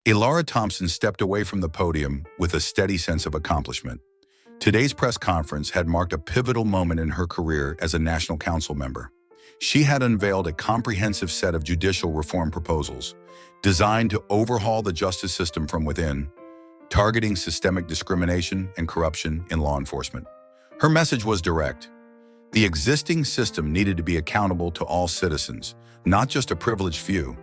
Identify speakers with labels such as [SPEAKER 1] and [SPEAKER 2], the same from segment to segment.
[SPEAKER 1] Ilara Thompson stepped away from the podium with a steady sense of accomplishment. Today's press conference had marked a pivotal moment in her career as a National Council member. She had unveiled a comprehensive set of judicial reform proposals designed to overhaul the justice system from within, targeting systemic discrimination and corruption in law enforcement. Her message was direct. The existing system needed to be accountable to all citizens, not just a privileged few.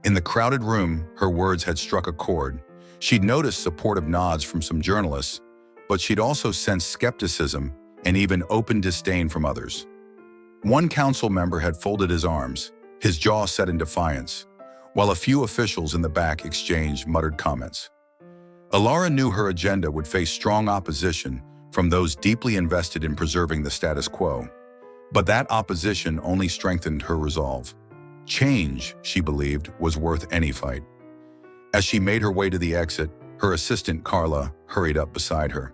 [SPEAKER 1] In the crowded room, her words had struck a chord. She'd noticed supportive nods from some journalists, but she'd also sensed skepticism and even open disdain from others. One council member had folded his arms, his jaw set in defiance, while a few officials in the back exchanged muttered comments. Ilara knew her agenda would face strong opposition from those deeply invested in preserving the status quo. But that opposition only strengthened her resolve. Change, she believed, was worth any fight. As she made her way to the exit, her assistant Carla hurried up beside her.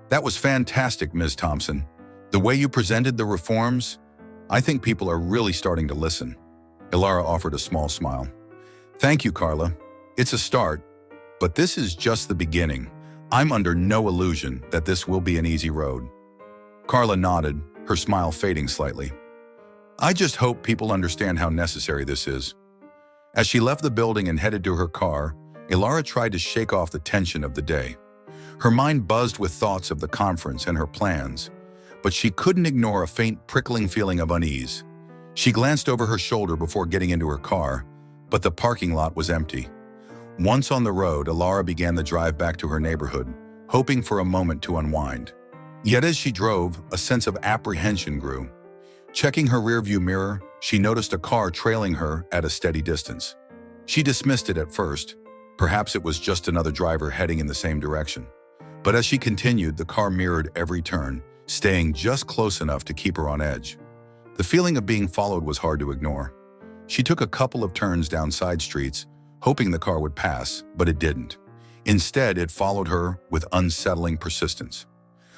[SPEAKER 1] "That was fantastic, Ms. Thompson. The way you presented the reforms, I think people are really starting to listen." Ilara offered a small smile. "Thank you, Carla. It's a start, but this is just the beginning. I'm under no illusion that this will be an easy road." Carla nodded, her smile fading slightly. "I just hope people understand how necessary this is." As she left the building and headed to her car, Ilara tried to shake off the tension of the day. Her mind buzzed with thoughts of the conference and her plans, but she couldn't ignore a faint prickling feeling of unease. She glanced over her shoulder before getting into her car, but the parking lot was empty. Once on the road, Ilara began the drive back to her neighborhood, hoping for a moment to unwind. Yet as she drove, a sense of apprehension grew. Checking her rearview mirror, she noticed a car trailing her at a steady distance. She dismissed it at first. Perhaps it was just another driver heading in the same direction. But as she continued, the car mirrored every turn, staying just close enough to keep her on edge. The feeling of being followed was hard to ignore. She took a couple of turns down side streets, hoping the car would pass, but it didn't. Instead, it followed her with unsettling persistence.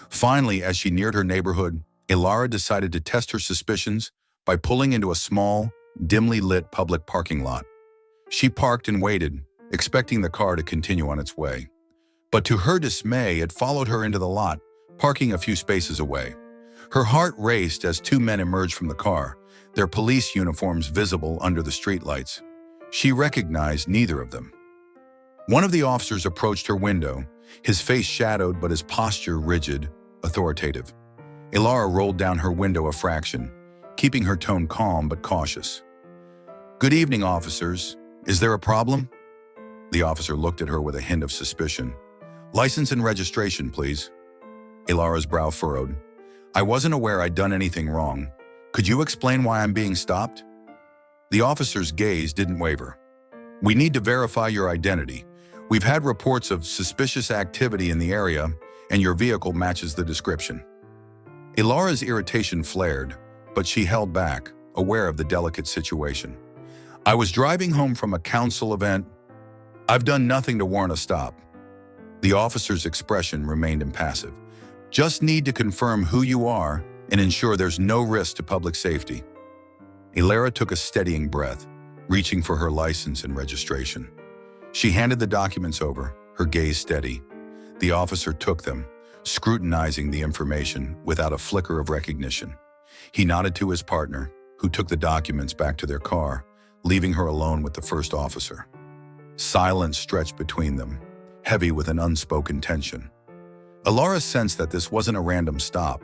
[SPEAKER 1] Finally, as she neared her neighborhood, Ilara decided to test her suspicions by pulling into a small, dimly lit public parking lot. She parked and waited, expecting the car to continue on its way. But to her dismay, it followed her into the lot, parking a few spaces away. Her heart raced as two men emerged from the car, their police uniforms visible under the streetlights. She recognized neither of them. One of the officers approached her window, his face shadowed but his posture rigid, authoritative. Ilara rolled down her window a fraction, keeping her tone calm but cautious. "Good evening, officers. Is there a problem?" The officer looked at her with a hint of suspicion. "License and registration, please." Ilara's brow furrowed. "I wasn't aware I'd done anything wrong. Could you explain why I'm being stopped?" The officer's gaze didn't waver. "We need to verify your identity. We've had reports of suspicious activity in the area, and your vehicle matches the description." Ilara's irritation flared, but she held back, aware of the delicate situation. "I was driving home from a council event. I've done nothing to warrant a stop." The officer's expression remained impassive. "Just need to confirm who you are and ensure there's no risk to public safety." Ilara took a steadying breath, reaching for her license and registration. She handed the documents over, her gaze steady. The officer took them, scrutinizing the information without a flicker of recognition. He nodded to his partner, who took the documents back to their car, leaving her alone with the first officer. Silence stretched between them, heavy with an unspoken tension. Ilara sensed that this wasn't a random stop.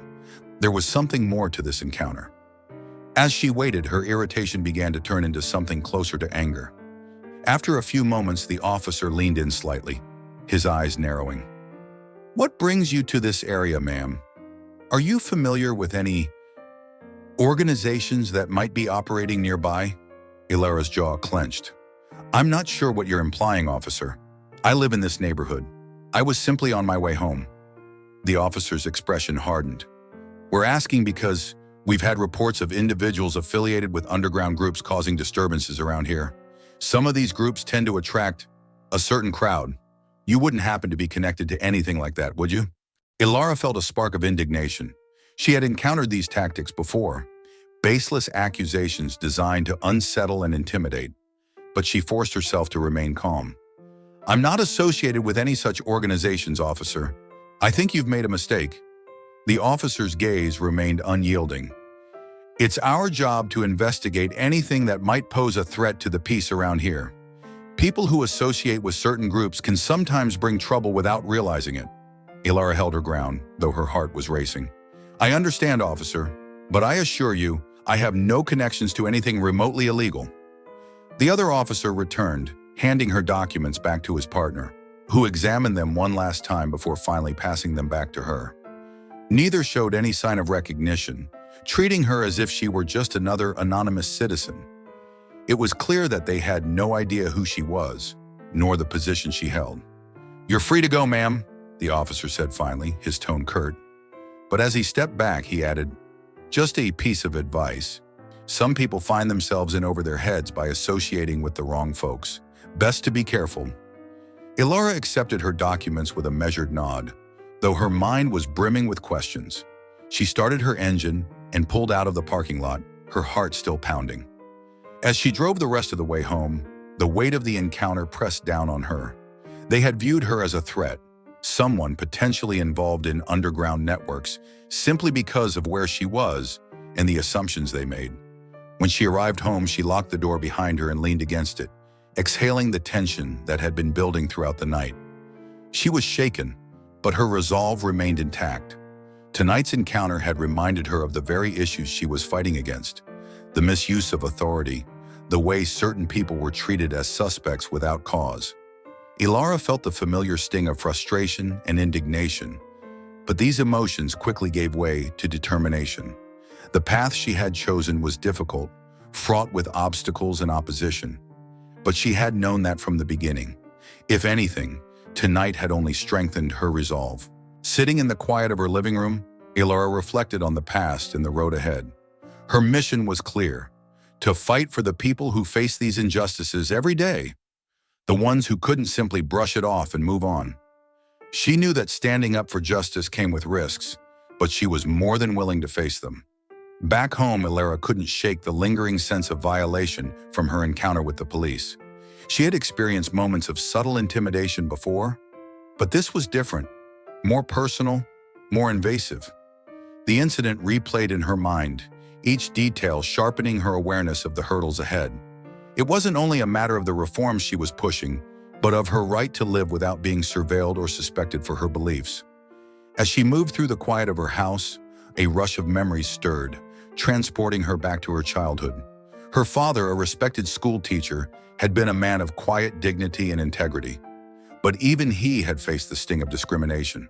[SPEAKER 1] There was something more to this encounter. As she waited, her irritation began to turn into something closer to anger. After a few moments, the officer leaned in slightly, his eyes narrowing. "What brings you to this area, ma'am? Are you familiar with any organizations that might be operating nearby?" Ilara's jaw clenched. "I'm not sure what you're implying, officer. I live in this neighborhood. I was simply on my way home." The officer's expression hardened. "We're asking because we've had reports of individuals affiliated with underground groups causing disturbances around here. Some of these groups tend to attract a certain crowd. You wouldn't happen to be connected to anything like that, would you?" Ilara felt a spark of indignation. She had encountered these tactics before, baseless accusations designed to unsettle and intimidate, but she forced herself to remain calm. I'm not associated with any such organizations, officer. I think you've made a mistake. The officer's gaze remained unyielding. It's our job to investigate anything that might pose a threat to the peace around here. People who associate with certain groups can sometimes bring trouble without realizing it. Ilara held her ground, though her heart was racing. I understand, officer, but I assure you, I have no connections to anything remotely illegal. The other officer returned, handing her documents back to his partner, who examined them one last time before finally passing them back to her. Neither showed any sign of recognition, treating her as if she were just another anonymous citizen. It was clear that they had no idea who she was, nor the position she held. You're free to go, ma'am, the officer said finally, his tone curt. But as he stepped back, he added, just a piece of advice. Some people find themselves in over their heads by associating with the wrong folks. Best to be careful. Ilara accepted her documents with a measured nod, though her mind was brimming with questions. She started her engine and pulled out of the parking lot, her heart still pounding. As she drove the rest of the way home, the weight of the encounter pressed down on her. They had viewed her as a threat, someone potentially involved in underground networks, simply because of where she was and the assumptions they made. When she arrived home, she locked the door behind her and leaned against it, exhaling the tension that had been building throughout the night. She was shaken, but her resolve remained intact. Tonight's encounter had reminded her of the very issues she was fighting against: the misuse of authority, the way certain people were treated as suspects without cause. Ilara felt the familiar sting of frustration and indignation, but these emotions quickly gave way to determination. The path she had chosen was difficult, fraught with obstacles and opposition, but she had known that from the beginning. If anything, tonight had only strengthened her resolve. Sitting in the quiet of her living room, Ilara reflected on the past and the road ahead. Her mission was clear: to fight for the people who face these injustices every day, the ones who couldn't simply brush it off and move on. She knew that standing up for justice came with risks, but she was more than willing to face them. Back home, Ilara couldn't shake the lingering sense of violation from her encounter with the police. She had experienced moments of subtle intimidation before, but this was different, more personal, more invasive. The incident replayed in her mind, each detail sharpening her awareness of the hurdles ahead. It wasn't only a matter of the reforms she was pushing, but of her right to live without being surveilled or suspected for her beliefs. As she moved through the quiet of her house, a rush of memories stirred, transporting her back to her childhood. Her father, a respected school teacher, had been a man of quiet dignity and integrity, but even he had faced the sting of discrimination.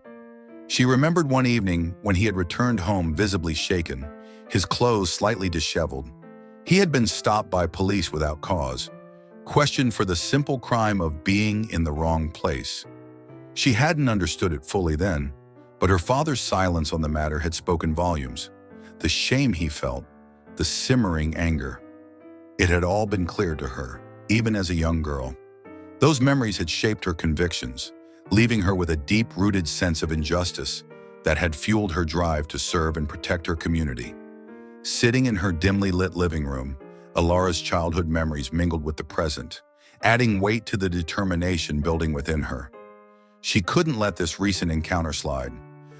[SPEAKER 1] She remembered one evening when he had returned home visibly shaken, his clothes slightly disheveled. He had been stopped by police without cause, questioned for the simple crime of being in the wrong place. She hadn't understood it fully then, but her father's silence on the matter had spoken volumes. The shame he felt, the simmering anger. It had all been clear to her, even as a young girl. Those memories had shaped her convictions, leaving her with a deep-rooted sense of injustice that had fueled her drive to serve and protect her community. Sitting in her dimly lit living room, Ilara's childhood memories mingled with the present, adding weight to the determination building within her. She couldn't let this recent encounter slide.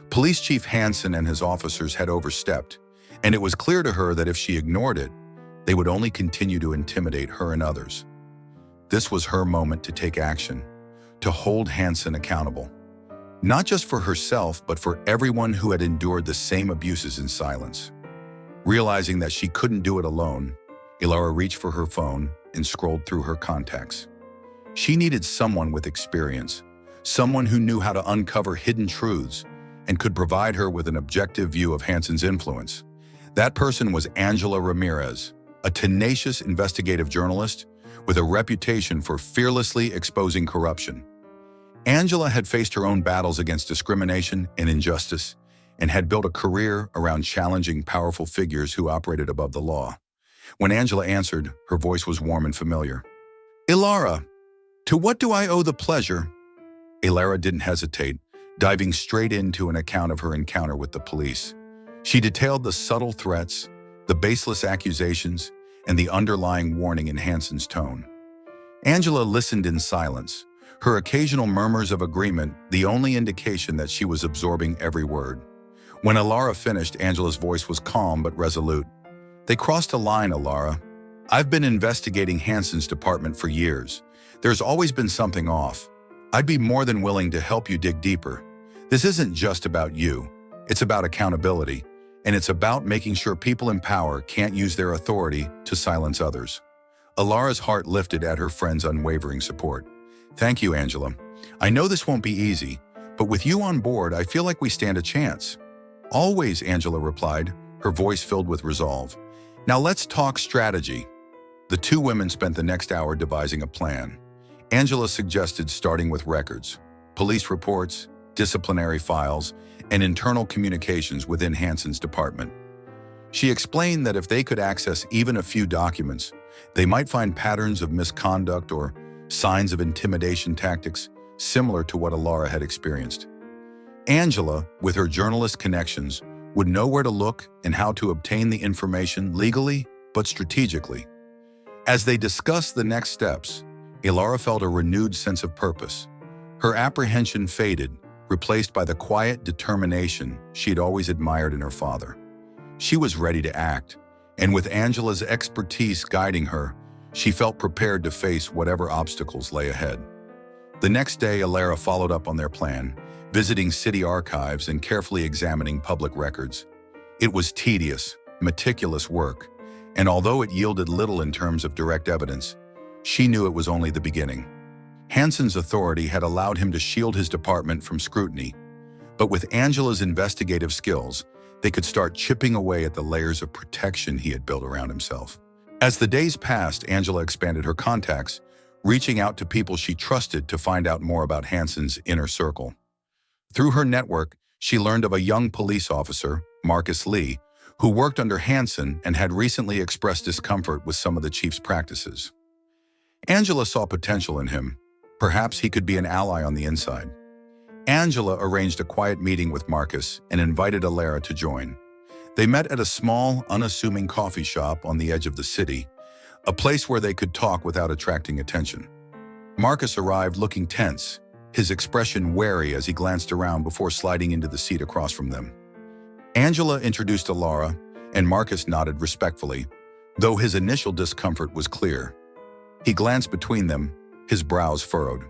[SPEAKER 1] Police Chief Hansen and his officers had overstepped, and it was clear to her that if she ignored it, they would only continue to intimidate her and others. This was her moment to take action, to hold Hansen accountable. Not just for herself, but for everyone who had endured the same abuses in silence. Realizing that she couldn't do it alone, Ilara reached for her phone and scrolled through her contacts. She needed someone with experience, someone who knew how to uncover hidden truths and could provide her with an objective view of Hansen's influence. That person was Angela Ramirez, a tenacious investigative journalist with a reputation for fearlessly exposing corruption. Angela had faced her own battles against discrimination and injustice and had built a career around challenging powerful figures who operated above the law. When Angela answered, her voice was warm and familiar. Ilara, to what do I owe the pleasure? Ilara didn't hesitate, diving straight into an account of her encounter with the police. She detailed the subtle threats, the baseless accusations, and the underlying warning in Hansen's tone. Angela listened in silence, her occasional murmurs of agreement the only indication that she was absorbing every word. When Alara finished, Angela's voice was calm but resolute. "They crossed a line, Alara. I've been investigating Hanson's department for years. There's always been something off. I'd be more than willing to help you dig deeper. This isn't just about you. It's about accountability, and it's about making sure people in power can't use their authority to silence others." Alara's heart lifted at her friend's unwavering support. "Thank you, Angela. I know this won't be easy, but with you on board, I feel like we stand a chance." "Always," Angela replied, her voice filled with resolve. "Now let's talk strategy." The two women spent the next hour devising a plan. Angela suggested starting with records, police reports, disciplinary files, and internal communications within Hanson's department. She explained that if they could access even a few documents, they might find patterns of misconduct or signs of intimidation tactics similar to what Alara had experienced. Angela, with her journalist connections, would know where to look and how to obtain the information legally but strategically. As they discussed the next steps, Alara felt a renewed sense of purpose. Her apprehension faded, replaced by the quiet determination she'd always admired in her father. She was ready to act, and with Angela's expertise guiding her, she felt prepared to face whatever obstacles lay ahead. The next day, Alara followed up on their plan, visiting city archives and carefully examining public records. It was tedious, meticulous work, and although it yielded little in terms of direct evidence, she knew it was only the beginning. Hanson's authority had allowed him to shield his department from scrutiny, but with Angela's investigative skills, they could start chipping away at the layers of protection he had built around himself. As the days passed, Angela expanded her contacts, reaching out to people she trusted to find out more about Hanson's inner circle. Through her network, she learned of a young police officer, Marcus Lee, who worked under Hanson and had recently expressed discomfort with some of the chief's practices. Angela saw potential in him. Perhaps he could be an ally on the inside. Angela arranged a quiet meeting with Marcus and invited Alara to join. They met at a small, unassuming coffee shop on the edge of the city, a place where they could talk without attracting attention. Marcus arrived looking tense, his expression wary as he glanced around before sliding into the seat across from them. Angela introduced Alara, and Marcus nodded respectfully, though his initial discomfort was clear. He glanced between them, his brows furrowed.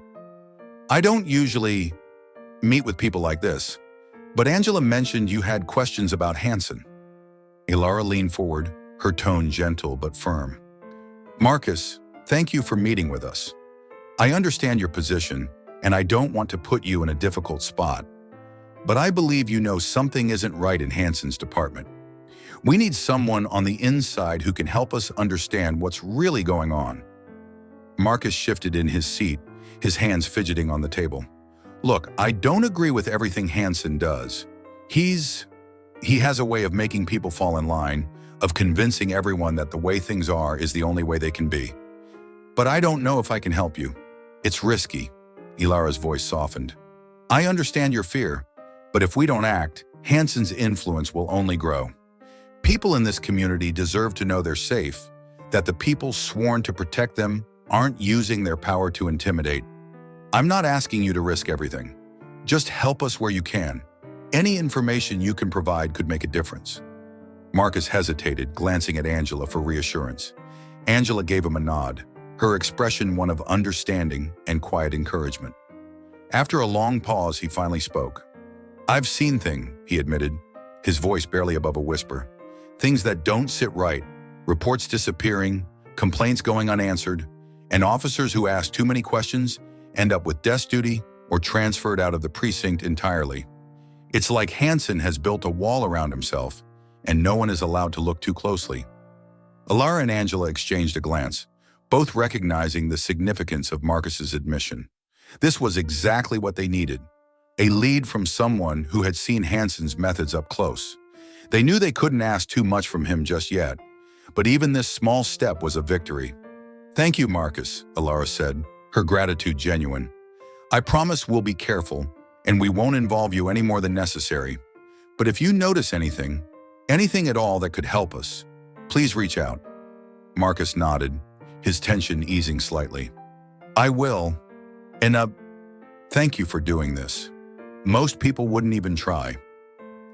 [SPEAKER 1] "I don't usually meet with people like this, but Angela mentioned you had questions about Hanson." Alara leaned forward, her tone gentle but firm. "Marcus, thank you for meeting with us. I understand your position, and I don't want to put you in a difficult spot, but I believe you know something isn't right in Hanson's department. We need someone on the inside who can help us understand what's really going on." Marcus shifted in his seat, his hands fidgeting on the table. "Look, I don't agree with everything Hanson does. He has a way of making people fall in line, of convincing everyone that the way things are is the only way they can be. But I don't know if I can help you. It's risky." Alara's voice softened. "I understand your fear, but if we don't act, Hanson's influence will only grow. People in this community deserve to know they're safe, that the people sworn to protect them aren't using their power to intimidate. I'm not asking you to risk everything. Just help us where you can. Any information you can provide could make a difference." Marcus hesitated, glancing at Angela for reassurance. Angela gave him a nod, her expression one of understanding and quiet encouragement. After a long pause, he finally spoke. "I've seen things," he admitted, his voice barely above a whisper. "Things that don't sit right, reports disappearing, complaints going unanswered, and officers who ask too many questions end up with desk duty or transferred out of the precinct entirely. It's like Hanson has built a wall around himself, and no one is allowed to look too closely." Alara and Angela exchanged a glance, both recognizing the significance of Marcus's admission. This was exactly what they needed, a lead from someone who had seen Hanson's methods up close. They knew they couldn't ask too much from him just yet, but even this small step was a victory. "Thank you, Marcus," Alara said, her gratitude genuine. "I promise we'll be careful, and we won't involve you any more than necessary. But if you notice anything at all that could help us, please reach out." Marcus nodded, his tension easing slightly. "I will. And thank you for doing this. Most people wouldn't even try.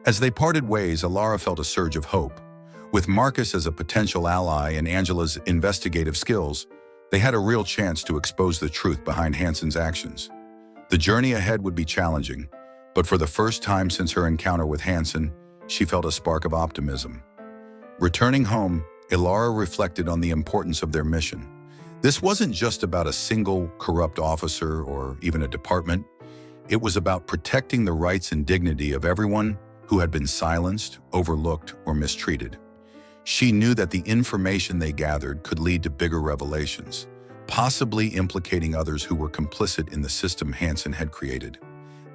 [SPEAKER 1] As they parted ways, Alara felt a surge of hope. With Marcus as a potential ally and Angela's investigative skills, they had a real chance to expose the truth behind Hansen's actions. The journey ahead would be challenging, but for the first time since her encounter with Hansen, she felt a spark of optimism. Returning home, Alara reflected on the importance of their mission. This wasn't just about a single corrupt officer or even a department. It was about protecting the rights and dignity of everyone who had been silenced, overlooked, or mistreated. She knew that the information they gathered could lead to bigger revelations, possibly implicating others who were complicit in the system Hansen had created.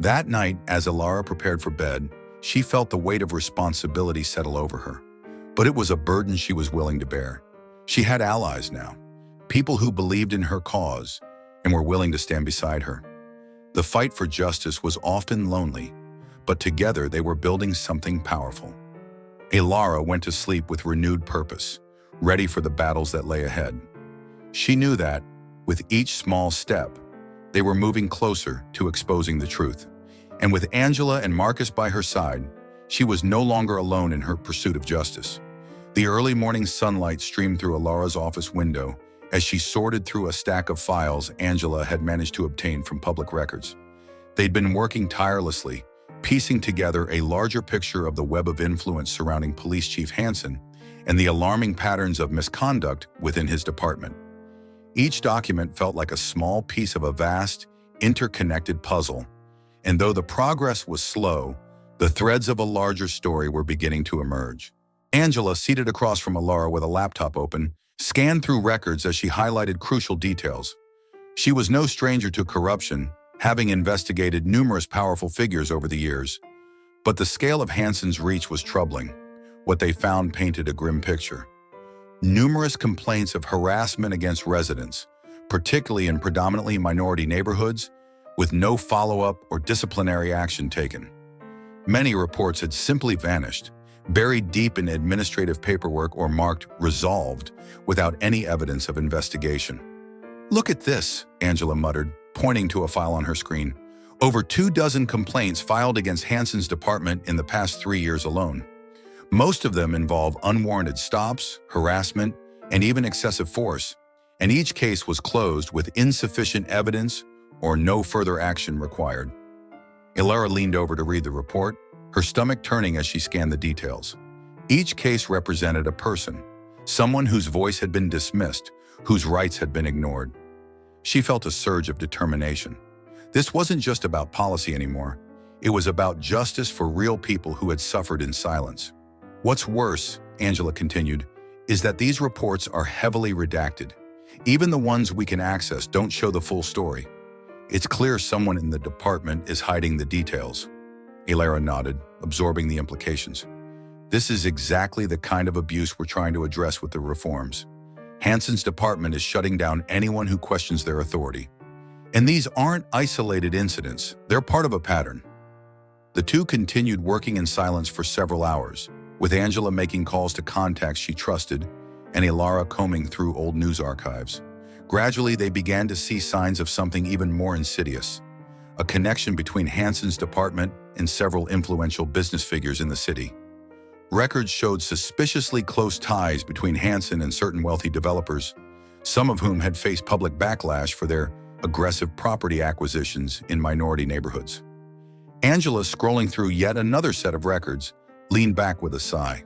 [SPEAKER 1] That night, as Alara prepared for bed, she felt the weight of responsibility settle over her. But it was a burden she was willing to bear. She had allies now, people who believed in her cause and were willing to stand beside her. The fight for justice was often lonely, but together they were building something powerful. Alara went to sleep with renewed purpose, ready for the battles that lay ahead. She knew that, with each small step, they were moving closer to exposing the truth. And with Angela and Marcus by her side, she was no longer alone in her pursuit of justice. The early morning sunlight streamed through Alara's office window as she sorted through a stack of files Angela had managed to obtain from public records. They'd been working tirelessly, piecing together a larger picture of the web of influence surrounding Police Chief Hansen and the alarming patterns of misconduct within his department. Each document felt like a small piece of a vast, interconnected puzzle, and though the progress was slow, the threads of a larger story were beginning to emerge. Angela, seated across from Alara with a laptop open, scanned through records as she highlighted crucial details. She was no stranger to corruption, having investigated numerous powerful figures over the years. But the scale of Hansen's reach was troubling. What they found painted a grim picture. Numerous complaints of harassment against residents, particularly in predominantly minority neighborhoods, with no follow-up or disciplinary action taken. Many reports had simply vanished, buried deep in administrative paperwork or marked resolved without any evidence of investigation. "Look at this," Angela muttered, pointing to a file on her screen. Over 24 complaints filed against Hansen's department in the past 3 years alone. Most of them involve unwarranted stops, harassment, and even excessive force, and each case was closed with insufficient evidence or no further action required. Alara leaned over to read the report, her stomach turning as she scanned the details. Each case represented a person, someone whose voice had been dismissed, whose rights had been ignored. She felt a surge of determination. This wasn't just about policy anymore. It was about justice for real people who had suffered in silence. "What's worse," Angela continued, "is that these reports are heavily redacted. Even the ones we can access don't show the full story. It's clear someone in the department is hiding the details." Alara nodded, absorbing the implications. "This is exactly the kind of abuse we're trying to address with the reforms. Hansen's department is shutting down anyone who questions their authority. And these aren't isolated incidents, they're part of a pattern." The two continued working in silence for several hours, with Angela making calls to contacts she trusted and Alara combing through old news archives. Gradually, they began to see signs of something even more insidious, a connection between Hansen's department and several influential business figures in the city. Records showed suspiciously close ties between Hansen and certain wealthy developers, some of whom had faced public backlash for their aggressive property acquisitions in minority neighborhoods. Angela, scrolling through yet another set of records, leaned back with a sigh.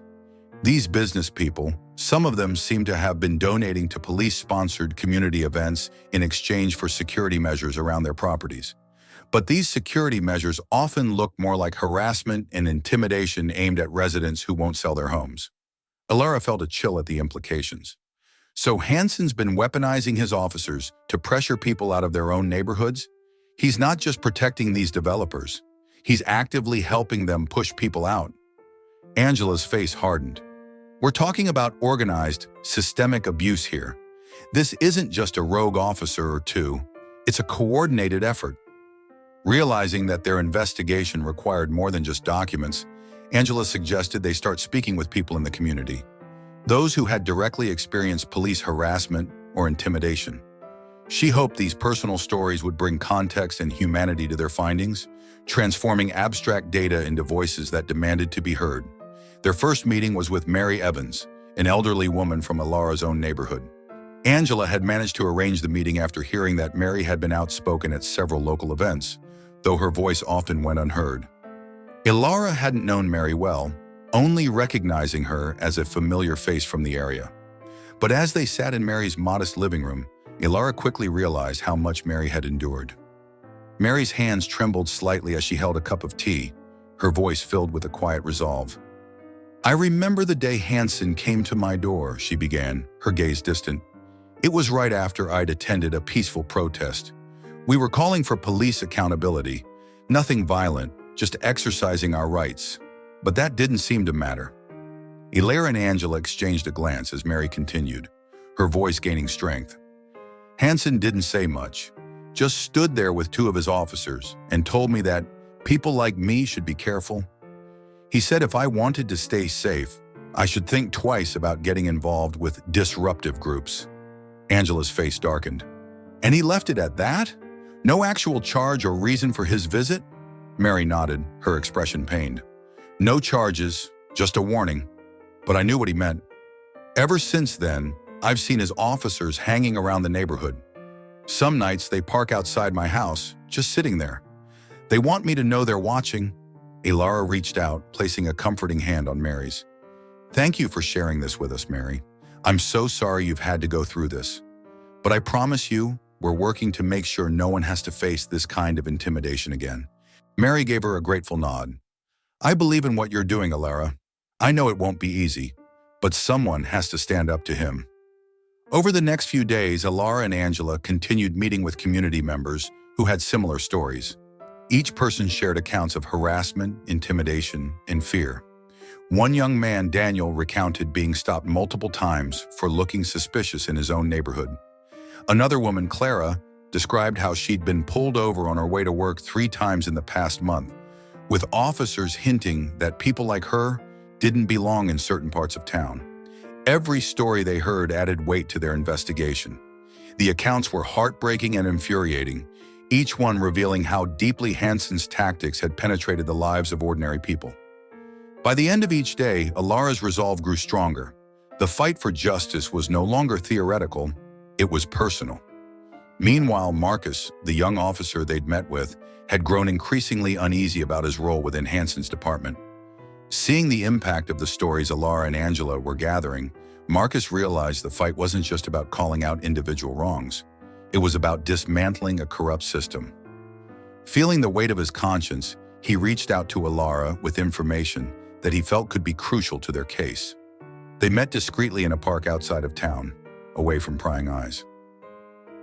[SPEAKER 1] These business people, some of them seemed to have been donating to police-sponsored community events in exchange for security measures around their properties. But these security measures often look more like harassment and intimidation aimed at residents who won't sell their homes. Alara felt a chill at the implications. So Hansen's been weaponizing his officers to pressure people out of their own neighborhoods? He's not just protecting these developers. He's actively helping them push people out. Angela's face hardened. "We're talking about organized, systemic abuse here. This isn't just a rogue officer or two. It's a coordinated effort." Realizing that their investigation required more than just documents, Angela suggested they start speaking with people in the community, those who had directly experienced police harassment or intimidation. She hoped these personal stories would bring context and humanity to their findings, transforming abstract data into voices that demanded to be heard. Their first meeting was with Mary Evans, an elderly woman from Ilara's own neighborhood. Angela had managed to arrange the meeting after hearing that Mary had been outspoken at several local events, though her voice often went unheard. Ilara hadn't known Mary well, only recognizing her as a familiar face from the area. But as they sat in Mary's modest living room, Ilara quickly realized how much Mary had endured. Mary's hands trembled slightly as she held a cup of tea, her voice filled with a quiet resolve. "I remember the day Hansen came to my door," she began, her gaze distant. "It was right after I'd attended a peaceful protest. We were calling for police accountability, nothing violent, just exercising our rights. But that didn't seem to matter." Ilara and Angela exchanged a glance as Mary continued, her voice gaining strength. "Hansen didn't say much, just stood there with two of his officers and told me that people like me should be careful. He said if I wanted to stay safe, I should think twice about getting involved with disruptive groups." Angela's face darkened. "And he left it at that? No actual charge or reason for his visit?" Mary nodded, her expression pained. "No charges, just a warning. But I knew what he meant. Ever since then, I've seen his officers hanging around the neighborhood. Some nights they park outside my house, just sitting there. They want me to know they're watching." Ilara reached out, placing a comforting hand on Mary's. "Thank you for sharing this with us, Mary. I'm so sorry you've had to go through this. But I promise you, we're working to make sure no one has to face this kind of intimidation again." Mary gave her a grateful nod. "I believe in what you're doing, Ilara. I know it won't be easy, but someone has to stand up to him." Over the next few days, Ilara and Angela continued meeting with community members who had similar stories. Each person shared accounts of harassment, intimidation, and fear. One young man, Daniel, recounted being stopped multiple times for looking suspicious in his own neighborhood. Another woman, Clara, described how she'd been pulled over on her way to work 3 times in the past month, with officers hinting that people like her didn't belong in certain parts of town. Every story they heard added weight to their investigation. The accounts were heartbreaking and infuriating, each one revealing how deeply Hansen's tactics had penetrated the lives of ordinary people. By the end of each day, Ilara's resolve grew stronger. The fight for justice was no longer theoretical, it was personal. Meanwhile, Marcus, the young officer they'd met with, had grown increasingly uneasy about his role within Hansen's department. Seeing the impact of the stories Ilara and Angela were gathering, Marcus realized the fight wasn't just about calling out individual wrongs. It was about dismantling a corrupt system. Feeling the weight of his conscience, he reached out to Ilara with information that he felt could be crucial to their case. They met discreetly in a park outside of town, away from prying eyes.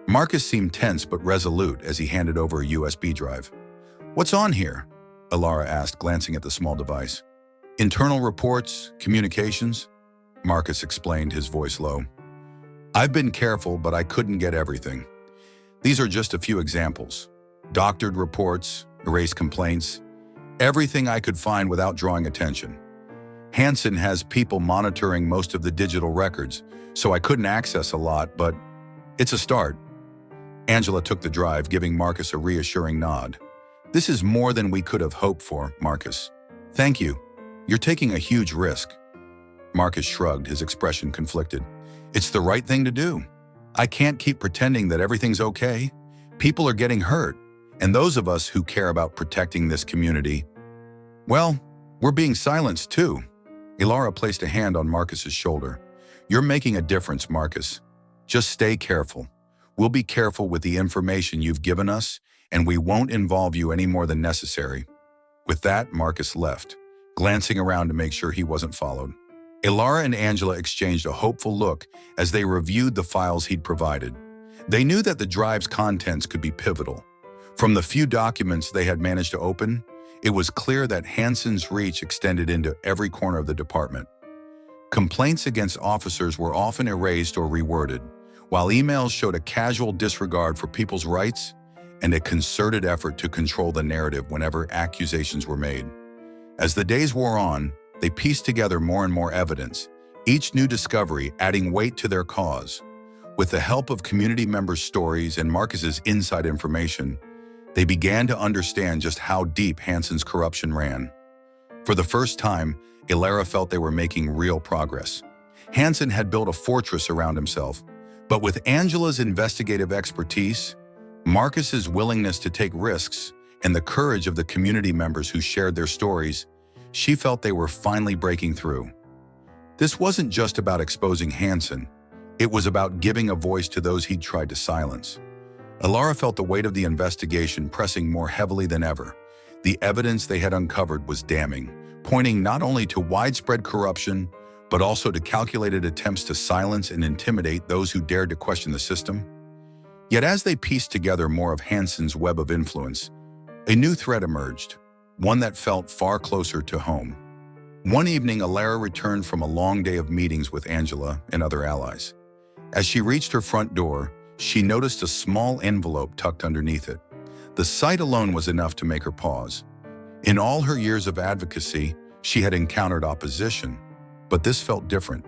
[SPEAKER 1] Marcus seemed tense but resolute as he handed over a USB drive. "What's on here?" Ilara asked, glancing at the small device. "Internal reports, communications," Marcus explained, his voice low. "I've been careful, but I couldn't get everything. These are just a few examples. Doctored reports, erased complaints, everything I could find without drawing attention. Hansen has people monitoring most of the digital records, so I couldn't access a lot, but it's a start." Angela took the drive, giving Marcus a reassuring nod. "This is more than we could have hoped for, Marcus. Thank you. You're taking a huge risk." Marcus shrugged, his expression conflicted. "It's the right thing to do. I can't keep pretending that everything's okay. People are getting hurt, and those of us who care about protecting this community, well, we're being silenced too." Ilara placed a hand on Marcus's shoulder. "You're making a difference, Marcus. Just stay careful. We'll be careful with the information you've given us, and we won't involve you any more than necessary." With that, Marcus left, glancing around to make sure he wasn't followed. Ilara and Angela exchanged a hopeful look as they reviewed the files he'd provided. They knew that the drive's contents could be pivotal. From the few documents they had managed to open, it was clear that Hansen's reach extended into every corner of the department. Complaints against officers were often erased or reworded, while emails showed a casual disregard for people's rights and a concerted effort to control the narrative whenever accusations were made. As the days wore on, they pieced together more and more evidence, each new discovery adding weight to their cause. With the help of community members' stories and Marcus's inside information, they began to understand just how deep Hansen's corruption ran. For the first time, Ilara felt they were making real progress. Hansen had built a fortress around himself, but with Angela's investigative expertise, Marcus's willingness to take risks, and the courage of the community members who shared their stories, she felt they were finally breaking through. This wasn't just about exposing Hansen. It was about giving a voice to those he'd tried to silence. Ilara felt the weight of the investigation pressing more heavily than ever. The evidence they had uncovered was damning, pointing not only to widespread corruption, but also to calculated attempts to silence and intimidate those who dared to question the system. Yet as they pieced together more of Hansen's web of influence, a new threat emerged, one that felt far closer to home. One evening, Ilara returned from a long day of meetings with Angela and other allies. As she reached her front door, she noticed a small envelope tucked underneath it. The sight alone was enough to make her pause. In all her years of advocacy, she had encountered opposition, but this felt different.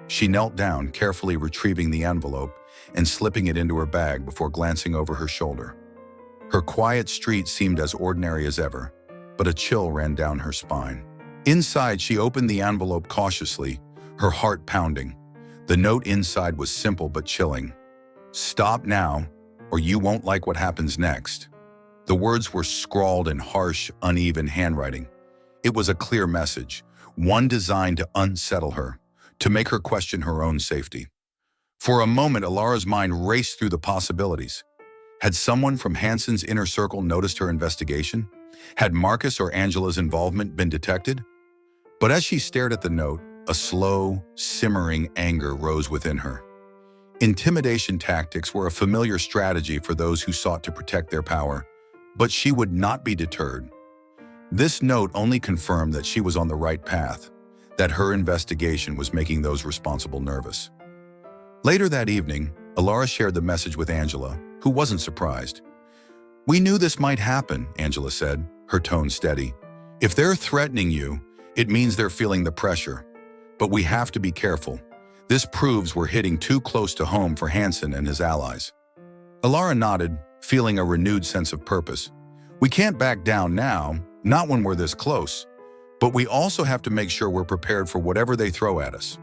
[SPEAKER 1] She knelt down, carefully retrieving the envelope and slipping it into her bag before glancing over her shoulder. Her quiet street seemed as ordinary as ever, but a chill ran down her spine. Inside, she opened the envelope cautiously, her heart pounding. The note inside was simple but chilling. "Stop now, or you won't like what happens next." The words were scrawled in harsh, uneven handwriting. It was a clear message, one designed to unsettle her, to make her question her own safety. For a moment, Ilara's mind raced through the possibilities. Had someone from Hansen's inner circle noticed her investigation? Had Marcus or Angela's involvement been detected? But as she stared at the note, a slow, simmering anger rose within her. Intimidation tactics were a familiar strategy for those who sought to protect their power, but she would not be deterred. This note only confirmed that she was on the right path, that her investigation was making those responsible nervous. Later that evening, Ilara shared the message with Angela, who wasn't surprised. "We knew this might happen," Angela said, her tone steady. "If they're threatening you, it means they're feeling the pressure. But we have to be careful. This proves we're hitting too close to home for Hansen and his allies." Ilara nodded, feeling a renewed sense of purpose. "We can't back down now, not when we're this close. But we also have to make sure we're prepared for whatever they throw at us."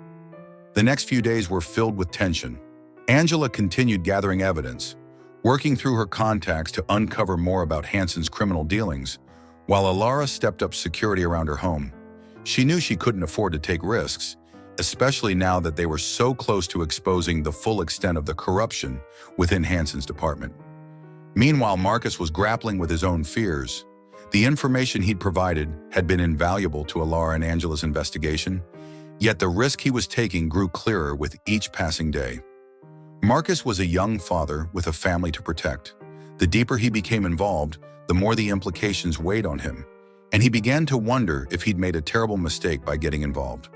[SPEAKER 1] The next few days were filled with tension. Angela continued gathering evidence, working through her contacts to uncover more about Hansen's criminal dealings, while Ilara stepped up security around her home. She knew she couldn't afford to take risks, especially now that they were so close to exposing the full extent of the corruption within Hansen's department. Meanwhile, Marcus was grappling with his own fears. The information he'd provided had been invaluable to Ilara and Angela's investigation, yet the risk he was taking grew clearer with each passing day. Marcus was a young father with a family to protect. The deeper he became involved, the more the implications weighed on him, and he began to wonder if he'd made a terrible mistake by getting involved.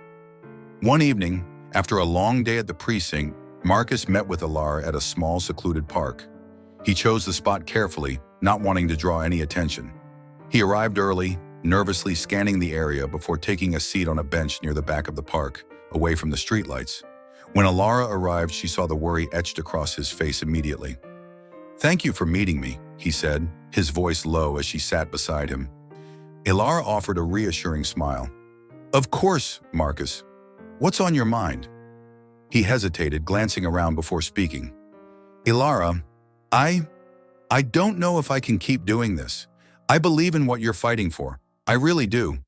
[SPEAKER 1] One evening, after a long day at the precinct, Marcus met with Ilara at a small, secluded park. He chose the spot carefully, not wanting to draw any attention. He arrived early, nervously scanning the area before taking a seat on a bench near the back of the park, away from the streetlights. When Ilara arrived, she saw the worry etched across his face immediately. "Thank you for meeting me," he said, his voice low as she sat beside him. Ilara offered a reassuring smile. "Of course, Marcus. What's on your mind?" He hesitated, glancing around before speaking. "Ilara, I don't know if I can keep doing this. I believe in what you're fighting for. I really do.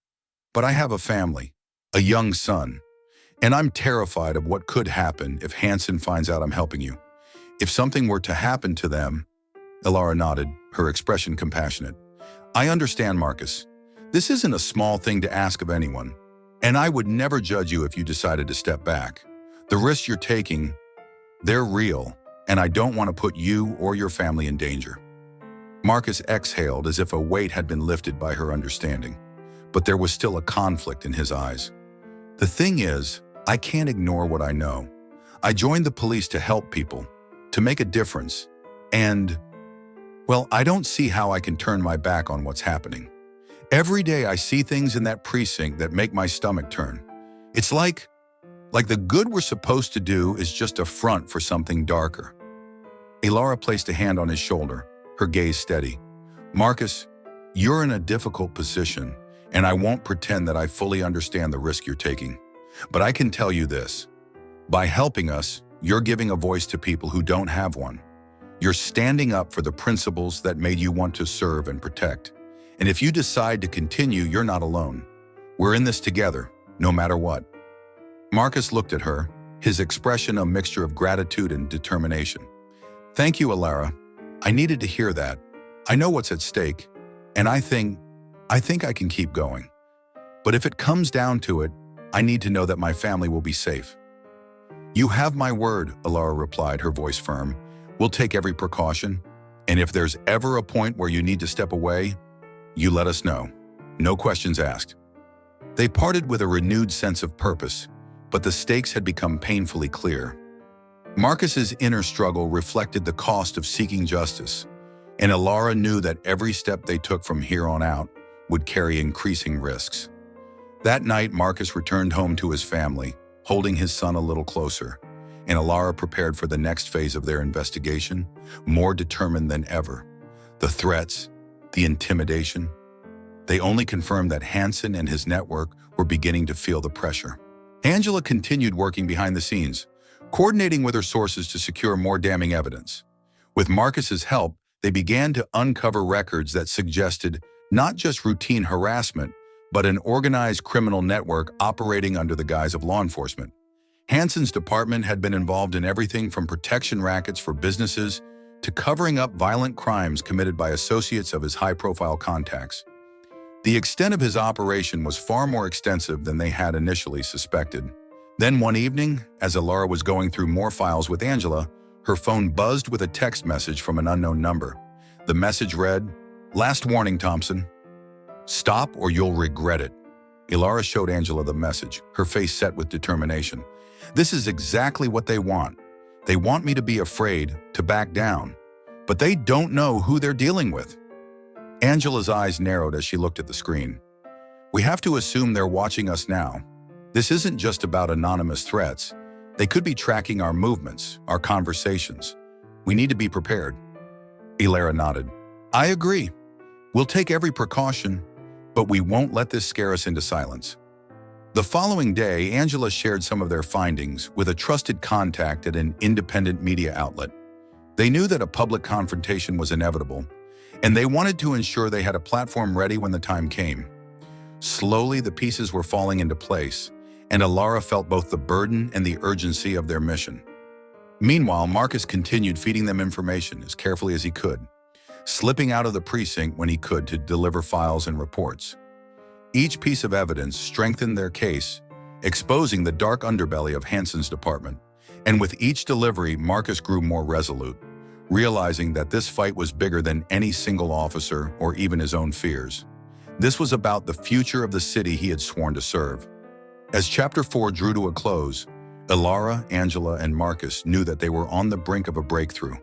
[SPEAKER 1] But I have a family, a young son, and I'm terrified of what could happen if Hansen finds out I'm helping you. If something were to happen to them." Ilara nodded, her expression compassionate. "I understand, Marcus. This isn't a small thing to ask of anyone, and I would never judge you if you decided to step back. The risks you're taking, they're real, and I don't want to put you or your family in danger." Marcus exhaled as if a weight had been lifted by her understanding, but there was still a conflict in his eyes. "The thing is, I can't ignore what I know. I joined the police to help people, to make a difference, and, well, I don't see how I can turn my back on what's happening. Every day I see things in that precinct that make my stomach turn. It's like Like the good we're supposed to do is just a front for something darker. Alara placed a hand on his shoulder, her gaze steady. Marcus, you're in a difficult position, and I won't pretend that I fully understand the risk you're taking. But I can tell you this. By helping us, you're giving a voice to people who don't have one. You're standing up for the principles that made you want to serve and protect. And if you decide to continue, you're not alone. We're in this together, no matter what. Marcus looked at her, his expression a mixture of gratitude and determination. Thank you, Alara. I needed to hear that. I know what's at stake, and I think I can keep going. But if it comes down to it, I need to know that my family will be safe. You have my word, Alara replied, her voice firm. We'll take every precaution, and if there's ever a point where you need to step away, you let us know. No questions asked. They parted with a renewed sense of purpose, but the stakes had become painfully clear. Marcus's inner struggle reflected the cost of seeking justice, and Alara knew that every step they took from here on out would carry increasing risks. That night, Marcus returned home to his family, holding his son a little closer, and Alara prepared for the next phase of their investigation, more determined than ever. The threats, the intimidation, they only confirmed that Hansen and his network were beginning to feel the pressure. Angela continued working behind the scenes, coordinating with her sources to secure more damning evidence. With Marcus's help, they began to uncover records that suggested not just routine harassment, but an organized criminal network operating under the guise of law enforcement. Hansen's department had been involved in everything from protection rackets for businesses to covering up violent crimes committed by associates of his high-profile contacts. The extent of his operation was far more extensive than they had initially suspected. Then one evening, as Alara was going through more files with Angela, her phone buzzed with a text message from an unknown number. The message read, "Last warning, Thompson. Stop or you'll regret it." Alara showed Angela the message, her face set with determination. This is exactly what they want. They want me to be afraid, to back down. But they don't know who they're dealing with. Angela's eyes narrowed as she looked at the screen. We have to assume they're watching us now. This isn't just about anonymous threats. They could be tracking our movements, our conversations. We need to be prepared. Alara nodded. I agree. We'll take every precaution, but we won't let this scare us into silence. The following day, Angela shared some of their findings with a trusted contact at an independent media outlet. They knew that a public confrontation was inevitable, and they wanted to ensure they had a platform ready when the time came. Slowly, the pieces were falling into place, and Alara felt both the burden and the urgency of their mission. Meanwhile, Marcus continued feeding them information as carefully as he could, slipping out of the precinct when he could to deliver files and reports. Each piece of evidence strengthened their case, exposing the dark underbelly of Hansen's department. And with each delivery, Marcus grew more resolute, realizing that this fight was bigger than any single officer or even his own fears. This was about the future of the city he had sworn to serve. As Chapter 4 drew to a close, Alara, Angela, and Marcus knew that they were on the brink of a breakthrough.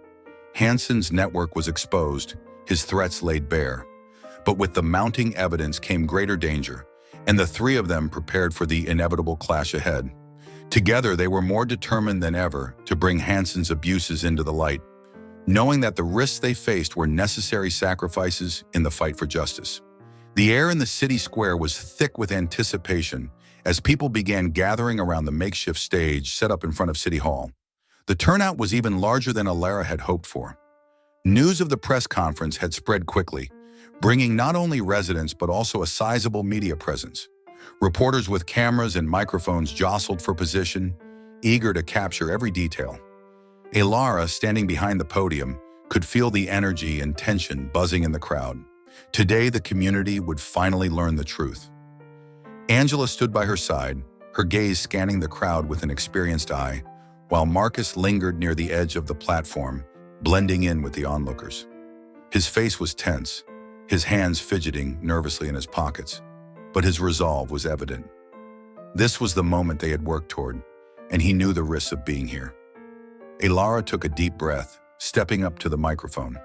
[SPEAKER 1] Hansen's network was exposed, his threats laid bare. But with the mounting evidence came greater danger, and the three of them prepared for the inevitable clash ahead. Together, they were more determined than ever to bring Hansen's abuses into the light, knowing that the risks they faced were necessary sacrifices in the fight for justice. The air in the city square was thick with anticipation as people began gathering around the makeshift stage set up in front of City Hall. The turnout was even larger than Alara had hoped for. News of the press conference had spread quickly, bringing not only residents but also a sizable media presence. Reporters with cameras and microphones jostled for position, eager to capture every detail. Alara, standing behind the podium, could feel the energy and tension buzzing in the crowd. Today, the community would finally learn the truth. Angela stood by her side, her gaze scanning the crowd with an experienced eye, while Marcus lingered near the edge of the platform, blending in with the onlookers. His face was tense, his hands fidgeting nervously in his pockets, but his resolve was evident. This was the moment they had worked toward, and he knew the risks of being here. Alara took a deep breath, stepping up to the microphone.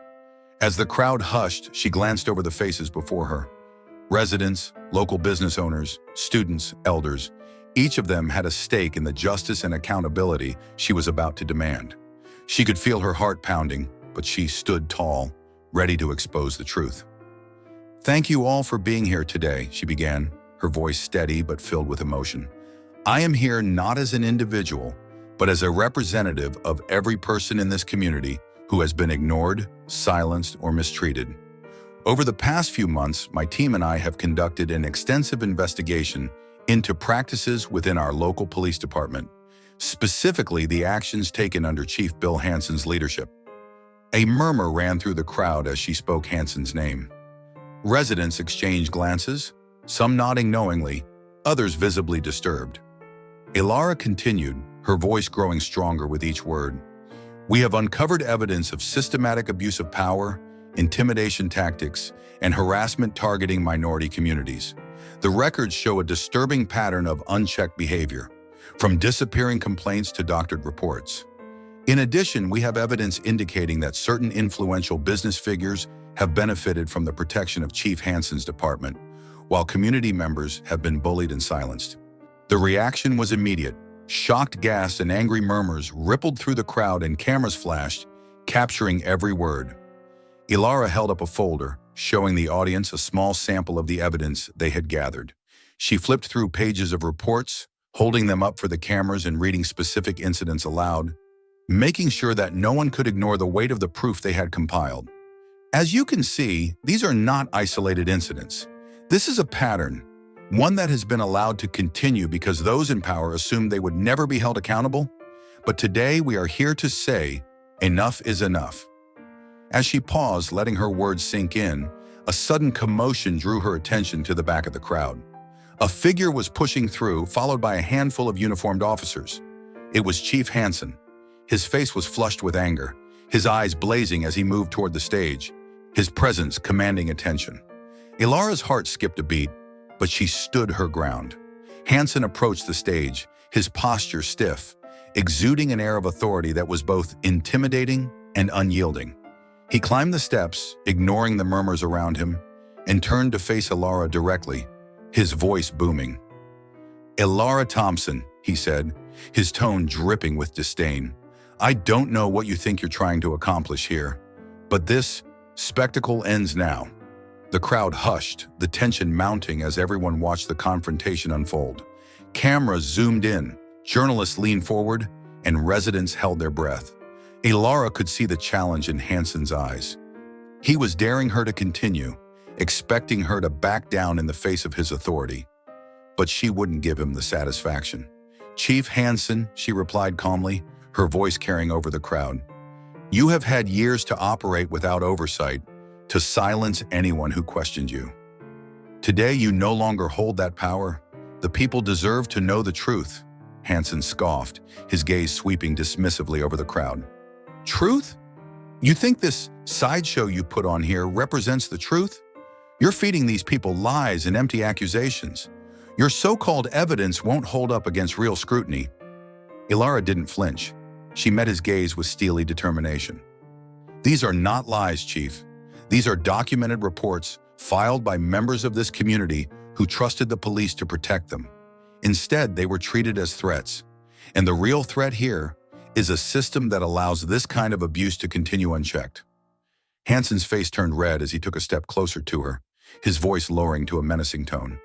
[SPEAKER 1] As the crowd hushed, she glanced over the faces before her. Residents, local business owners, students, elders, Each of them had a stake in the justice and accountability she was about to demand. She could feel her heart pounding, but she stood tall, ready to expose the truth. "Thank you all for being here today," she began, her voice steady but filled with emotion. "I am here not as an individual, but as a representative of every person in this community who has been ignored, silenced, or mistreated. Over the past few months, my team and I have conducted an extensive investigation into practices within our local police department, specifically the actions taken under Chief Bill Hansen's leadership." A murmur ran through the crowd as she spoke Hansen's name. Residents exchanged glances, some nodding knowingly, others visibly disturbed. Ilara continued, her voice growing stronger with each word. "We have uncovered evidence of systematic abuse of power, intimidation tactics, and harassment targeting minority communities. The records show a disturbing pattern of unchecked behavior, from disappearing complaints to doctored reports. In addition, we have evidence indicating that certain influential business figures have benefited from the protection of Chief Hansen's department, while community members have been bullied and silenced." The reaction was immediate. Shocked gasps and angry murmurs rippled through the crowd and cameras flashed, capturing every word. Ilara held up a folder, showing the audience a small sample of the evidence they had gathered. She flipped through pages of reports, holding them up for the cameras and reading specific incidents aloud, making sure that no one could ignore the weight of the proof they had compiled. "As you can see, these are not isolated incidents. This is a pattern, one that has been allowed to continue because those in power assumed they would never be held accountable. But today we are here to say, enough is enough." As she paused, letting her words sink in, a sudden commotion drew her attention to the back of the crowd. A figure was pushing through, followed by a handful of uniformed officers. It was Chief Hansen. His face was flushed with anger, his eyes blazing as he moved toward the stage, his presence commanding attention. Ilara's heart skipped a beat, but she stood her ground. Hansen approached the stage, his posture stiff, exuding an air of authority that was both intimidating and unyielding. He climbed the steps, ignoring the murmurs around him, and turned to face Ilara directly, his voice booming. "Ilara Thompson," he said, his tone dripping with disdain, "I don't know what you think you're trying to accomplish here, but this spectacle ends now." The crowd hushed, the tension mounting as everyone watched the confrontation unfold. Cameras zoomed in, journalists leaned forward, and residents held their breath. Ilara could see the challenge in Hansen's eyes. He was daring her to continue, expecting her to back down in the face of his authority. But she wouldn't give him the satisfaction. "Chief Hansen," she replied calmly, her voice carrying over the crowd, "you have had years to operate without oversight, to silence anyone who questioned you. Today you no longer hold that power. The people deserve to know the truth." Hansen scoffed, his gaze sweeping dismissively over the crowd. "Truth? You think this sideshow you put on here represents the truth? You're feeding these people lies and empty accusations. Your so-called evidence won't hold up against real scrutiny." Ilara didn't flinch. She met his gaze with steely determination. "These are not lies, Chief. These are documented reports filed by members of this community who trusted the police to protect them. Instead, they were treated as threats. And the real threat here is a system that allows this kind of abuse to continue unchecked." Hansen's face turned red as he took a step closer to her, his voice lowering to a menacing tone.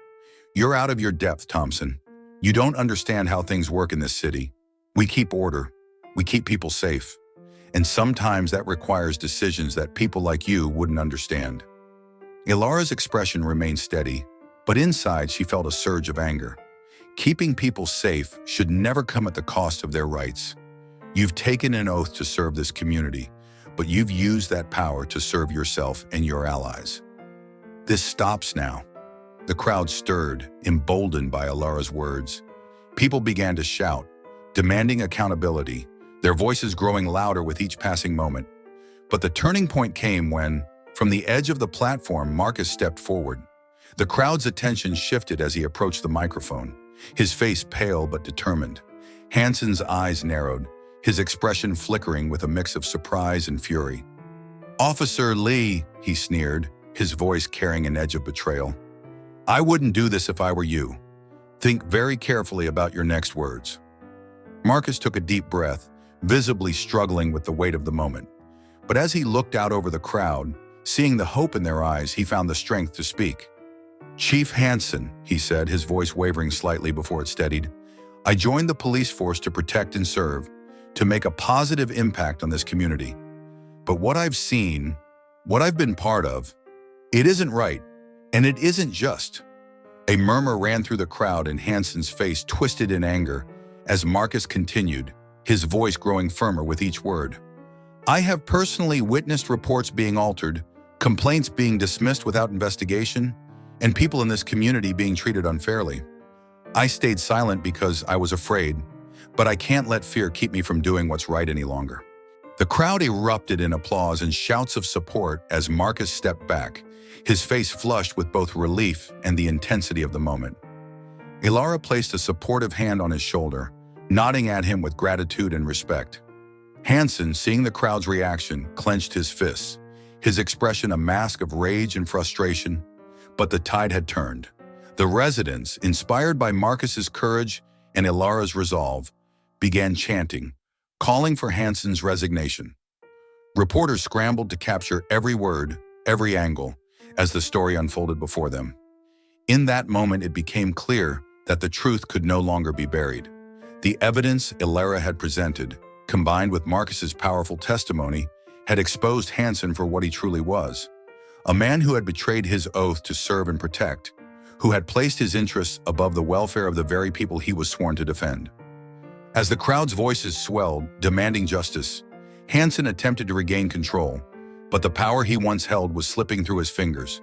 [SPEAKER 1] "You're out of your depth, Thompson. You don't understand how things work in this city. We keep order. We keep people safe. And sometimes that requires decisions that people like you wouldn't understand." Ilara's expression remained steady, but inside she felt a surge of anger. Keeping people safe should never come at the cost of their rights. You've taken an oath to serve this community, but you've used that power to serve yourself and your allies. This stops now. The crowd stirred, emboldened by Ilara's words. People began to shout, demanding accountability, their voices growing louder with each passing moment. But the turning point came when, from the edge of the platform, Marcus stepped forward. The crowd's attention shifted as he approached the microphone, his face pale but determined. Hansen's eyes narrowed, his expression flickering with a mix of surprise and fury. "Officer Lee," he sneered, his voice carrying an edge of betrayal. "I wouldn't do this if I were you. Think very carefully about your next words." Marcus took a deep breath, visibly struggling with the weight of the moment. But as he looked out over the crowd, seeing the hope in their eyes, he found the strength to speak. "Chief Hansen," he said, his voice wavering slightly before it steadied, "I joined the police force to protect and serve, to make a positive impact on this community. But what I've seen, what I've been part of, it isn't right, and it isn't just." A murmur ran through the crowd and Hansen's face twisted in anger as Marcus continued, his voice growing firmer with each word. "I have personally witnessed reports being altered, complaints being dismissed without investigation, and people in this community being treated unfairly. I stayed silent because I was afraid, but I can't let fear keep me from doing what's right any longer." The crowd erupted in applause and shouts of support as Marcus stepped back, his face flushed with both relief and the intensity of the moment. Ilara placed a supportive hand on his shoulder, nodding at him with gratitude and respect. Hansen, seeing the crowd's reaction, clenched his fists, his expression a mask of rage and frustration. But the tide had turned. The residents, inspired by Marcus's courage and Ilara's resolve, began chanting, calling for Hansen's resignation. Reporters scrambled to capture every word, every angle, as the story unfolded before them. In that moment, it became clear that the truth could no longer be buried. The evidence Ilara had presented, combined with Marcus's powerful testimony, had exposed Hansen for what he truly was. A man who had betrayed his oath to serve and protect, who had placed his interests above the welfare of the very people he was sworn to defend. As the crowd's voices swelled, demanding justice, Hansen attempted to regain control, but the power he once held was slipping through his fingers.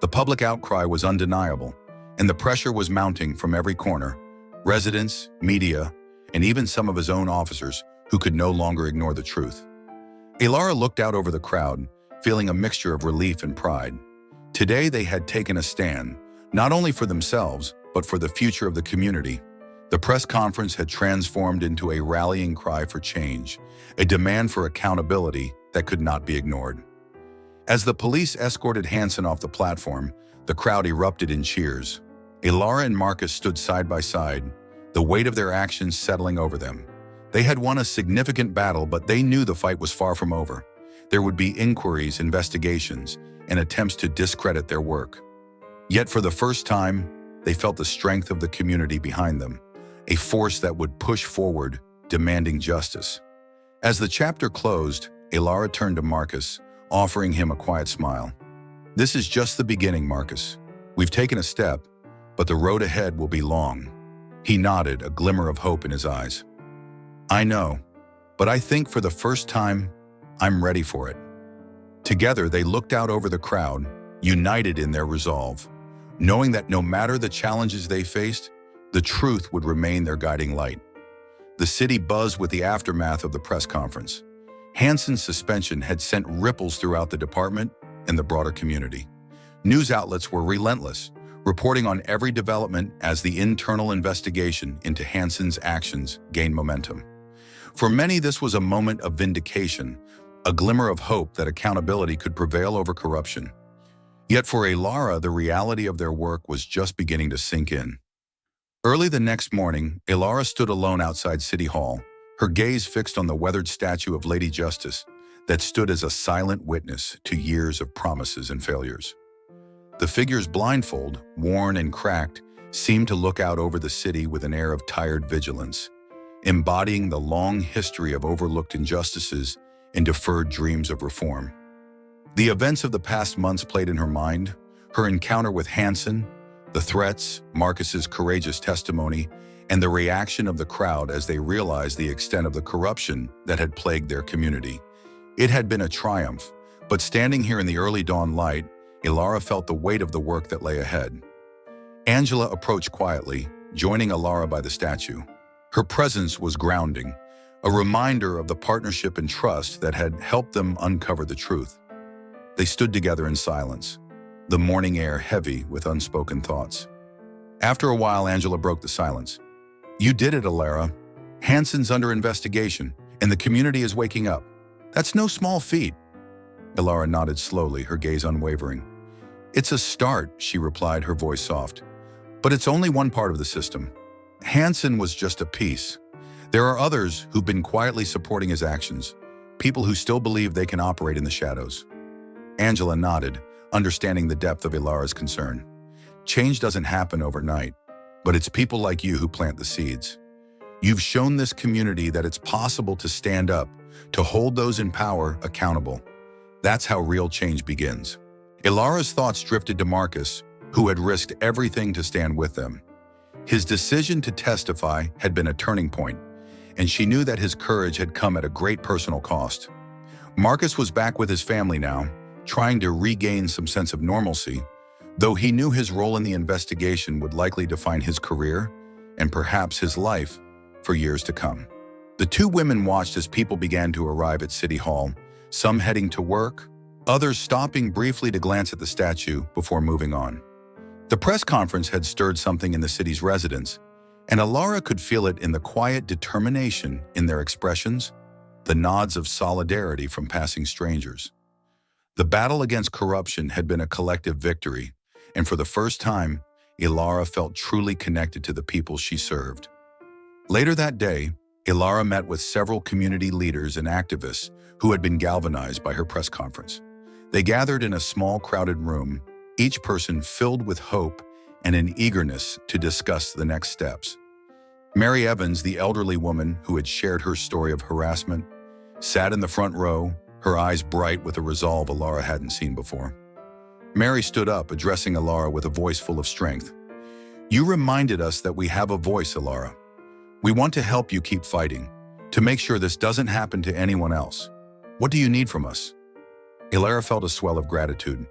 [SPEAKER 1] The public outcry was undeniable, and the pressure was mounting from every corner. Residents, media, and even some of his own officers who could no longer ignore the truth. Ilara looked out over the crowd, feeling a mixture of relief and pride. Today they had taken a stand, not only for themselves, but for the future of the community. The press conference had transformed into a rallying cry for change, a demand for accountability that could not be ignored. As the police escorted Hansen off the platform, the crowd erupted in cheers. Ilara and Marcus stood side by side, the weight of their actions settling over them. They had won a significant battle, but they knew the fight was far from over. There would be inquiries, investigations, and attempts to discredit their work. Yet for the first time, they felt the strength of the community behind them, a force that would push forward, demanding justice. As the chapter closed, Ilara turned to Marcus, offering him a quiet smile. "This is just the beginning, Marcus. We've taken a step, but the road ahead will be long." He nodded, a glimmer of hope in his eyes. "I know, but I think for the first time, I'm ready for it." Together, they looked out over the crowd, united in their resolve, knowing that no matter the challenges they faced, the truth would remain their guiding light. The city buzzed with the aftermath of the press conference. Hansen's suspension had sent ripples throughout the department and the broader community. News outlets were relentless, reporting on every development as the internal investigation into Hansen's actions gained momentum. For many, this was a moment of vindication, a glimmer of hope that accountability could prevail over corruption. Yet for Ilara, the reality of their work was just beginning to sink in. Early the next morning, Ilara stood alone outside City Hall, her gaze fixed on the weathered statue of Lady Justice that stood as a silent witness to years of promises and failures. The figure's blindfold, worn and cracked, seemed to look out over the city with an air of tired vigilance, embodying the long history of overlooked injustices and deferred dreams of reform. The events of the past months played in her mind, her encounter with Hansen, the threats, Marcus's courageous testimony, and the reaction of the crowd as they realized the extent of the corruption that had plagued their community. It had been a triumph, but standing here in the early dawn light, Ilara felt the weight of the work that lay ahead. Angela approached quietly, joining Ilara by the statue. Her presence was grounding, a reminder of the partnership and trust that had helped them uncover the truth. They stood together in silence, the morning air heavy with unspoken thoughts. After a while, Angela broke the silence. "You did it, Ilara. Hansen's under investigation, and the community is waking up. That's no small feat." Ilara nodded slowly, her gaze unwavering. "It's a start," she replied, her voice soft. But it's only one part of the system. Hansen was just a piece. There are others who've been quietly supporting his actions, people who still believe they can operate in the shadows. Angela nodded, understanding the depth of Ilara's concern. Change doesn't happen overnight, but it's people like you who plant the seeds. You've shown this community that it's possible to stand up, to hold those in power accountable. That's how real change begins. Ilara's thoughts drifted to Marcus, who had risked everything to stand with them. His decision to testify had been a turning point, and she knew that his courage had come at a great personal cost. Marcus was back with his family now, trying to regain some sense of normalcy, though he knew his role in the investigation would likely define his career and perhaps his life for years to come. The two women watched as people began to arrive at City Hall, some heading to work, others stopping briefly to glance at the statue before moving on. The press conference had stirred something in the city's residents, and Ilara could feel it in the quiet determination in their expressions, the nods of solidarity from passing strangers. The battle against corruption had been a collective victory, and for the first time, Ilara felt truly connected to the people she served. Later that day, Ilara met with several community leaders and activists who had been galvanized by her press conference. They gathered in a small, crowded room, each person filled with hope and an eagerness to discuss the next steps. Mary Evans, the elderly woman who had shared her story of harassment, sat in the front row, her eyes bright with a resolve Ilara hadn't seen before. Mary stood up, addressing Ilara with a voice full of strength. "You reminded us that we have a voice, Ilara. We want to help you keep fighting, to make sure this doesn't happen to anyone else. What do you need from us?" Ilara felt a swell of gratitude.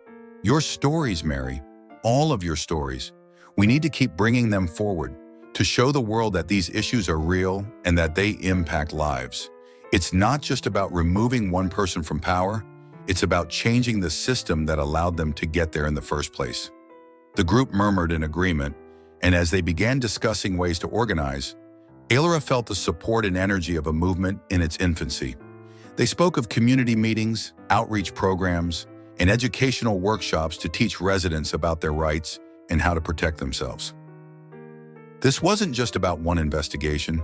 [SPEAKER 1] "Your stories, Mary, all of your stories. We need to keep bringing them forward, to show the world that these issues are real and that they impact lives. It's not just about removing one person from power, it's about changing the system that allowed them to get there in the first place." The group murmured in agreement, and as they began discussing ways to organize, Ilara felt the support and energy of a movement in its infancy. They spoke of community meetings, outreach programs, and educational workshops to teach residents about their rights and how to protect themselves. This wasn't just about one investigation.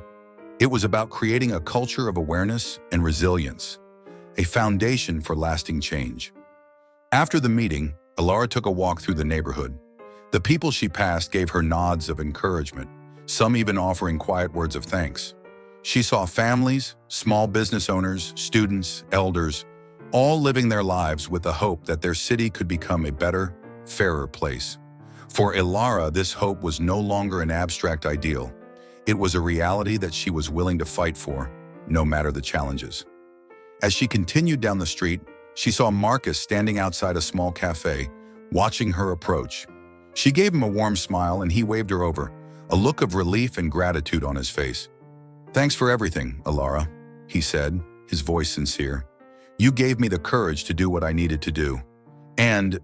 [SPEAKER 1] It was about creating a culture of awareness and resilience, a foundation for lasting change. After the meeting, Ilara took a walk through the neighborhood. The people she passed gave her nods of encouragement, some even offering quiet words of thanks. She saw families, small business owners, students, elders, all living their lives with the hope that their city could become a better, fairer place. For Ilara, this hope was no longer an abstract ideal. It was a reality that she was willing to fight for, no matter the challenges. As she continued down the street, she saw Marcus standing outside a small cafe, watching her approach. She gave him a warm smile and he waved her over, a look of relief and gratitude on his face. "Thanks for everything, Ilara," he said, his voice sincere. "You gave me the courage to do what I needed to do. And,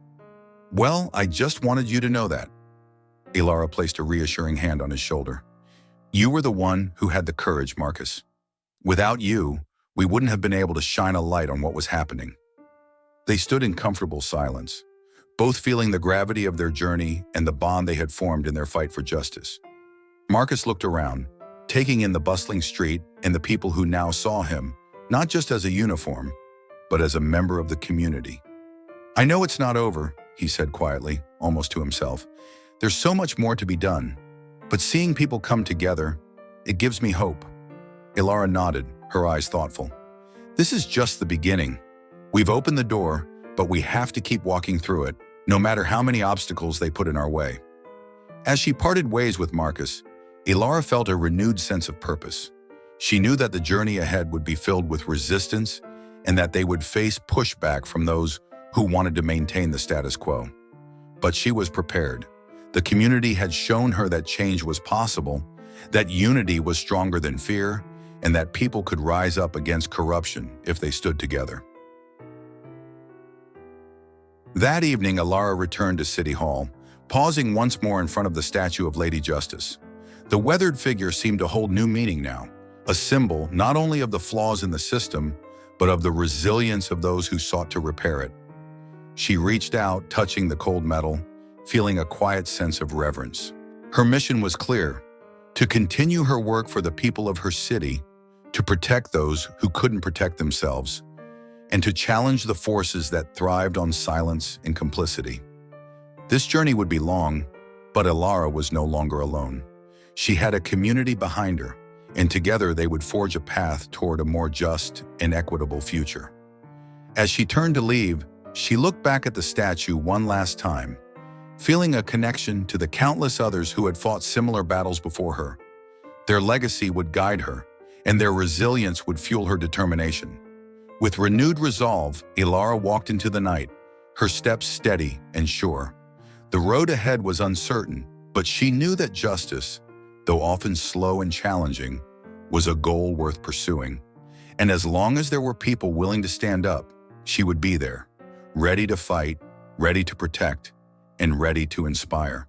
[SPEAKER 1] well, I just wanted you to know that." Ilara placed a reassuring hand on his shoulder. "You were the one who had the courage, Marcus. Without you, we wouldn't have been able to shine a light on what was happening." They stood in comfortable silence, both feeling the gravity of their journey and the bond they had formed in their fight for justice. Marcus looked around, taking in the bustling street and the people who now saw him, not just as a uniform, but as a member of the community. "I know it's not over," he said quietly, almost to himself. "There's so much more to be done, but seeing people come together, it gives me hope." Ilara nodded, her eyes thoughtful. "This is just the beginning. We've opened the door, but we have to keep walking through it, no matter how many obstacles they put in our way." As she parted ways with Marcus, Ilara felt a renewed sense of purpose. She knew that the journey ahead would be filled with resistance and that they would face pushback from those who wanted to maintain the status quo. But she was prepared. The community had shown her that change was possible, that unity was stronger than fear, and that people could rise up against corruption if they stood together. That evening, Ilara returned to City Hall, pausing once more in front of the statue of Lady Justice. The weathered figure seemed to hold new meaning now, a symbol not only of the flaws in the system, but of the resilience of those who sought to repair it. She reached out, touching the cold metal, feeling a quiet sense of reverence. Her mission was clear: to continue her work for the people of her city, to protect those who couldn't protect themselves, and to challenge the forces that thrived on silence and complicity. This journey would be long, but Ilara was no longer alone. She had a community behind her, and together they would forge a path toward a more just and equitable future. As she turned to leave, she looked back at the statue one last time, feeling a connection to the countless others who had fought similar battles before her. Their legacy would guide her, and their resilience would fuel her determination. With renewed resolve, Ilara walked into the night, her steps steady and sure. The road ahead was uncertain, but she knew that justice, though often slow and challenging, was a goal worth pursuing. And as long as there were people willing to stand up, she would be there, ready to fight, ready to protect, and ready to inspire.